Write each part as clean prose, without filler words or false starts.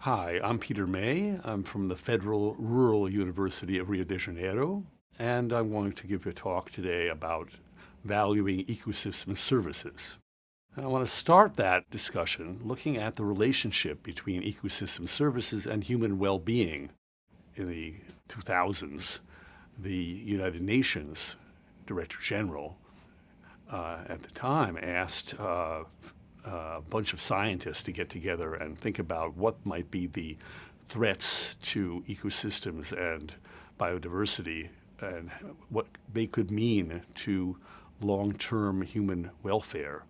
Hi, I'm Peter May. I'm from the Federal Rural University of Rio de Janeiro, and I'm going to give a talk today about valuing ecosystem services. And I want to start that discussion looking at the relationship between ecosystem services and human well-being. In the 2000s, the United Nations Director General at the time asked a bunch of scientists to get together and think about what might be the threats to ecosystems and biodiversity and what they could mean to long-term human welfare.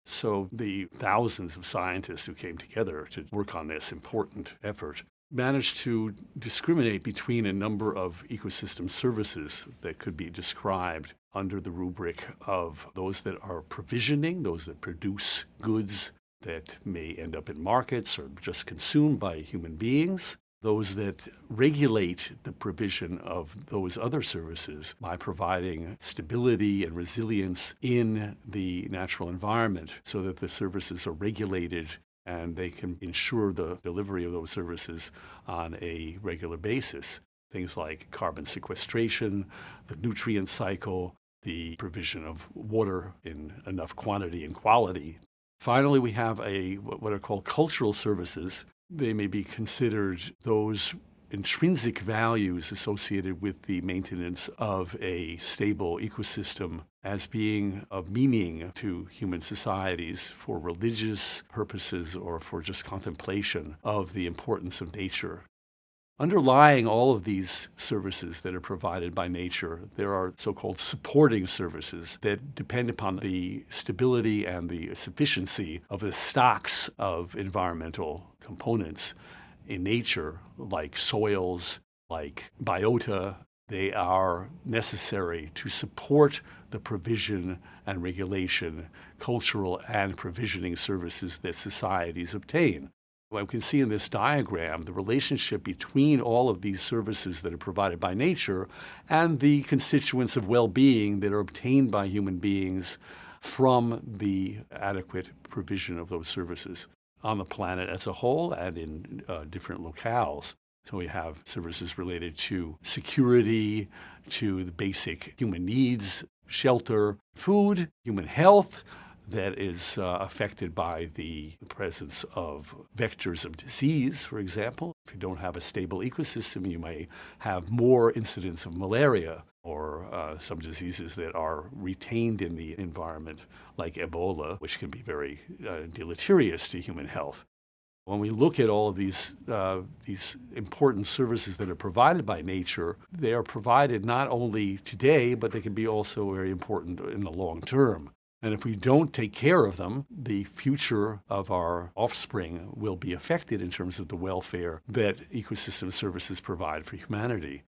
So the thousands of scientists who came together to work on this important effort managed to discriminate between a number of ecosystem services that could be described under the rubric of those that are provisioning, those that produce goods that may end up in markets or just consumed by human beings, those that regulate the provision of those other services by providing stability and resilience in the natural environment so that the services are regulated and they can ensure the delivery of those services on a regular basis. Things like carbon sequestration, the nutrient cycle, the provision of water in enough quantity and quality. Finally, we have what are called cultural services. They may be considered those intrinsic values associated with the maintenance of a stable ecosystem as being of meaning to human societies for religious purposes or for just contemplation of the importance of nature. Underlying all of these services that are provided by nature, there are so-called supporting services that depend upon the stability and the sufficiency of the stocks of environmental components in nature, like soils, like biota. They are necessary to support the provision and regulation, cultural and provisioning services that societies obtain. We can see in this diagram the relationship between all of these services that are provided by nature and the constituents of well-being that are obtained by human beings from the adequate provision of those services on the planet as a whole and in different locales. So we have services related to security, to the basic human needs, shelter, food, human health, that is affected by the presence of vectors of disease, for example. If you don't have a stable ecosystem, you may have more incidents of malaria or some diseases that are retained in the environment, like Ebola, which can be very deleterious to human health. When we look at all of these important services that are provided by nature, they are provided not only today, but they can be also very important in the long term. And if we don't take care of them, the future of our offspring will be affected in terms of the welfare that ecosystem services provide for humanity.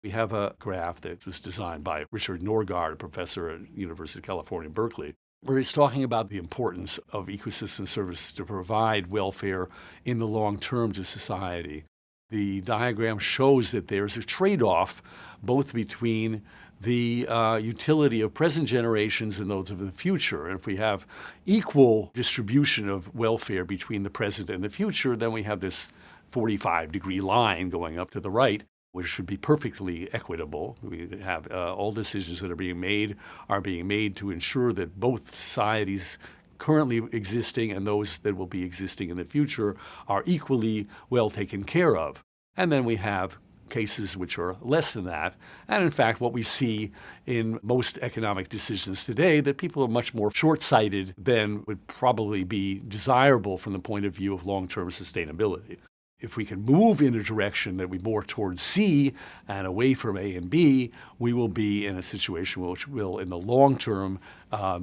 We have a graph that was designed by Richard Norgaard, a professor at the University of California, Berkeley, where he's talking about the importance of ecosystem services to provide welfare in the long term to society. The diagram shows that there's a trade-off both between the utility of present generations and those of the future. And if we have equal distribution of welfare between the present and the future, then we have this 45-degree line going up to the right, which should be perfectly equitable. We have all decisions that are being made to ensure that both societies currently existing and those that will be existing in the future are equally well taken care of. And then we have cases which are less than that. And in fact, what we see in most economic decisions today, that people are much more short-sighted than would probably be desirable from the point of view of long-term sustainability. If we can move in a direction that we more towards C and away from A and B, we will be in a situation which will, in the long term,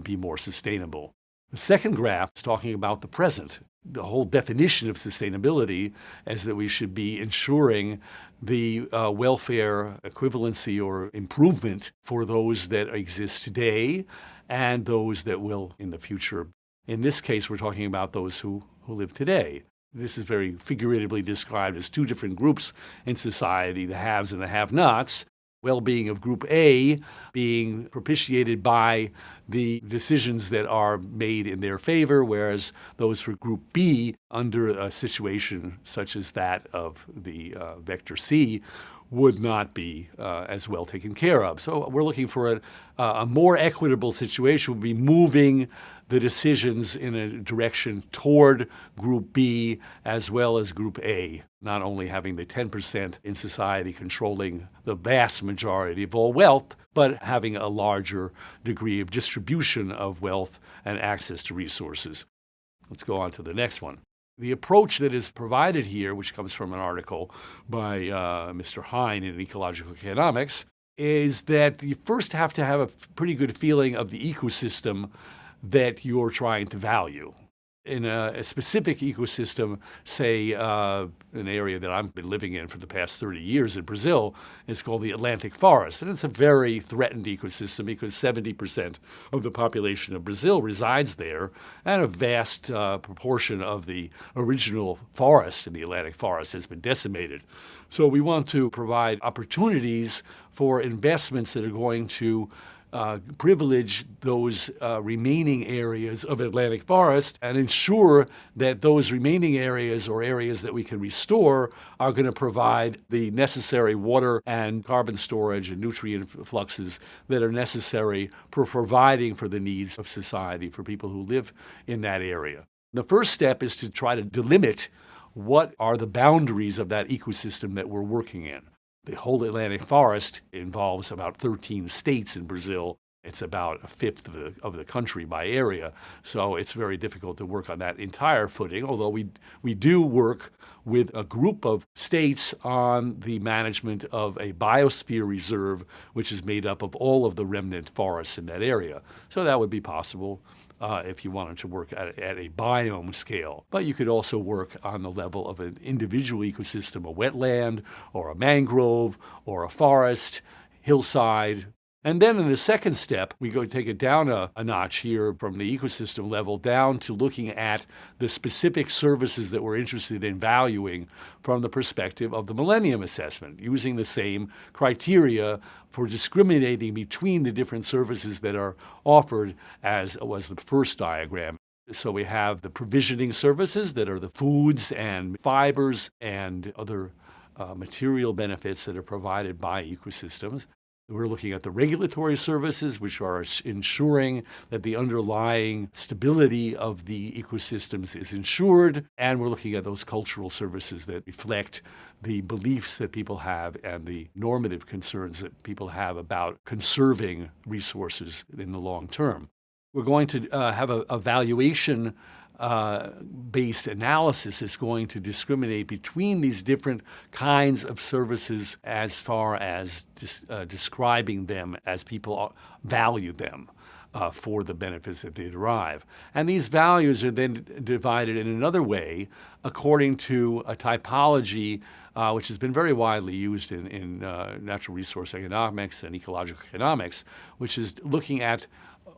be more sustainable. The second graph is talking about the present. The whole definition of sustainability is that we should be ensuring the welfare equivalency or improvement for those that exist today and those that will in the future. In this case, we're talking about those who live today. This is very figuratively described as two different groups in society, the haves and the have-nots. well-being of Group A being propitiated by the decisions that are made in their favor, whereas those for Group B, under a situation such as that of the Vector C, would not be as well taken care of. So we're looking for a more equitable situation, would be moving the decisions in a direction toward Group B as well as Group A, not only having the 10% in society controlling the vast majority of all wealth, but having a larger degree of distribution of wealth and access to resources. Let's go on to the next one. The approach that is provided here, which comes from an article by Mr. Hine in Ecological Economics, is that you first have to have a pretty good feeling of the ecosystem that you're trying to value. In a specific ecosystem, say an area that I've been living in for the past 30 years in Brazil, is called the Atlantic Forest. And it's a very threatened ecosystem because 70% of the population of Brazil resides there, and a vast proportion of the original forest in the Atlantic Forest has been decimated. So we want to provide opportunities for investments that are going to privilege those remaining areas of Atlantic forest and ensure that those remaining areas or areas that we can restore are going to provide the necessary water and carbon storage and nutrient fluxes that are necessary for providing for the needs of society for people who live in that area. The first step is to try to delimit what are the boundaries of that ecosystem that we're working in. The whole Atlantic forest involves about 13 states in Brazil. It's about a fifth of the country by area. So it's very difficult to work on that entire footing, although we do work with a group of states on the management of a biosphere reserve, which is made up of all of the remnant forests in that area. So that would be possible if you wanted to work at a biome scale. But you could also work on the level of an individual ecosystem, a wetland or a mangrove or a forest, hillside. And then in the second step, we go take it down a notch here from the ecosystem level down to looking at the specific services that we're interested in valuing from the perspective of the Millennium Assessment, using the same criteria for discriminating between the different services that are offered as was the first diagram. So we have the provisioning services that are the foods and fibers and other material benefits that are provided by ecosystems. We're looking at the regulatory services, which are ensuring that the underlying stability of the ecosystems is ensured. And we're looking at those cultural services that reflect the beliefs that people have and the normative concerns that people have about conserving resources in the long term. We're going to have a valuation based analysis is going to discriminate between these different kinds of services as far as describing them as people value them for the benefits that they derive. And these values are then divided in another way according to a typology which has been very widely used in natural resource economics and ecological economics, which is looking at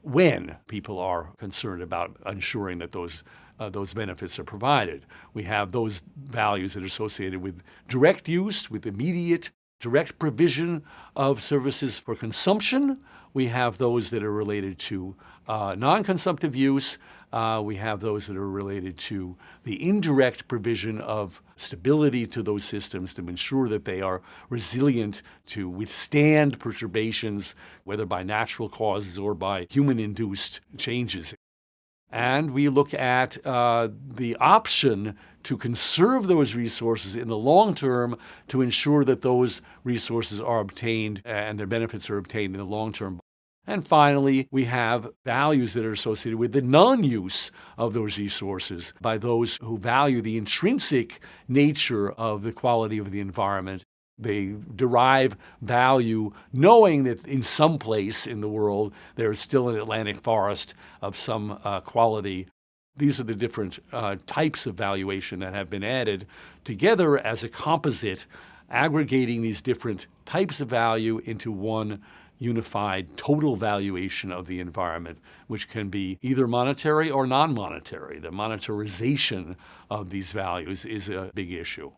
when people are concerned about ensuring that those benefits are provided. We have those values that are associated with direct use, with immediate direct provision of services for consumption. We have those that are related to non-consumptive use. We have those that are related to the indirect provision of stability to those systems to ensure that they are resilient to withstand perturbations, whether by natural causes or by human-induced changes. And we look at the option to conserve those resources in the long term to ensure that those resources are obtained and their benefits are obtained in the long term. And finally, we have values that are associated with the non-use of those resources by those who value the intrinsic nature of the quality of the environment. They derive value knowing that in some place in the world there is still an Atlantic forest of some quality. These are the different types of valuation that have been added together as a composite, aggregating these different types of value into one unified total valuation of the environment, which can be either monetary or non-monetary. The monetarization of these values is a big issue.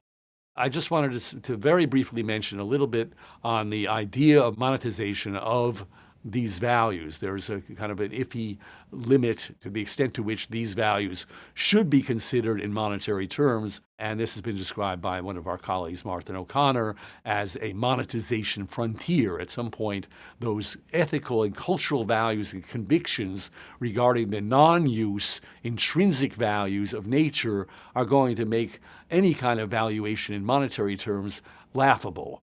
I just wanted to very briefly mention a little bit on the idea of monetization of these values. There's a kind of an iffy limit to the extent to which these values should be considered in monetary terms, and this has been described by one of our colleagues, Martin O'Connor, as a monetization frontier. At some point, those ethical and cultural values and convictions regarding the non-use, intrinsic values of nature are going to make any kind of valuation in monetary terms laughable.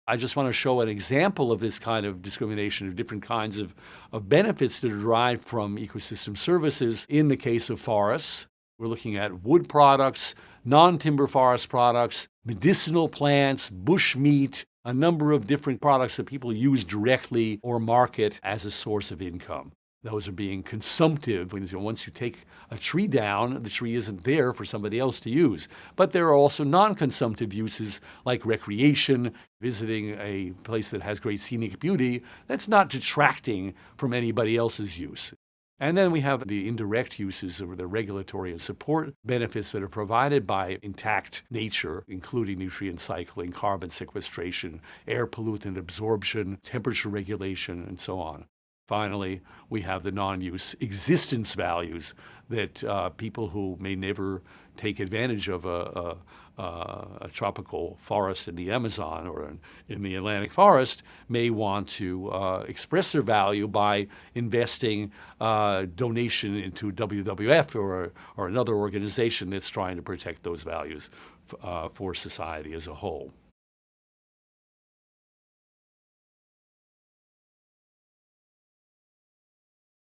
I just want to show an example of this kind of discrimination of different kinds of benefits that are derived from ecosystem services. In the case of forests, we're looking at wood products, non-timber forest products, medicinal plants, bush meat, a number of different products that people use directly or market as a source of income. Those are being consumptive. Once you take a tree down, the tree isn't there for somebody else to use. But there are also non-consumptive uses like recreation, visiting a place that has great scenic beauty. That's not detracting from anybody else's use. And then we have the indirect uses of the regulatory and support benefits that are provided by intact nature, including nutrient cycling, carbon sequestration, air pollutant absorption, temperature regulation, and so on. Finally, we have the non-use existence values that people who may never take advantage of a tropical forest in the Amazon or in the Atlantic forest may want to express their value by investing donation into WWF or another organization that's trying to protect those values for society as a whole.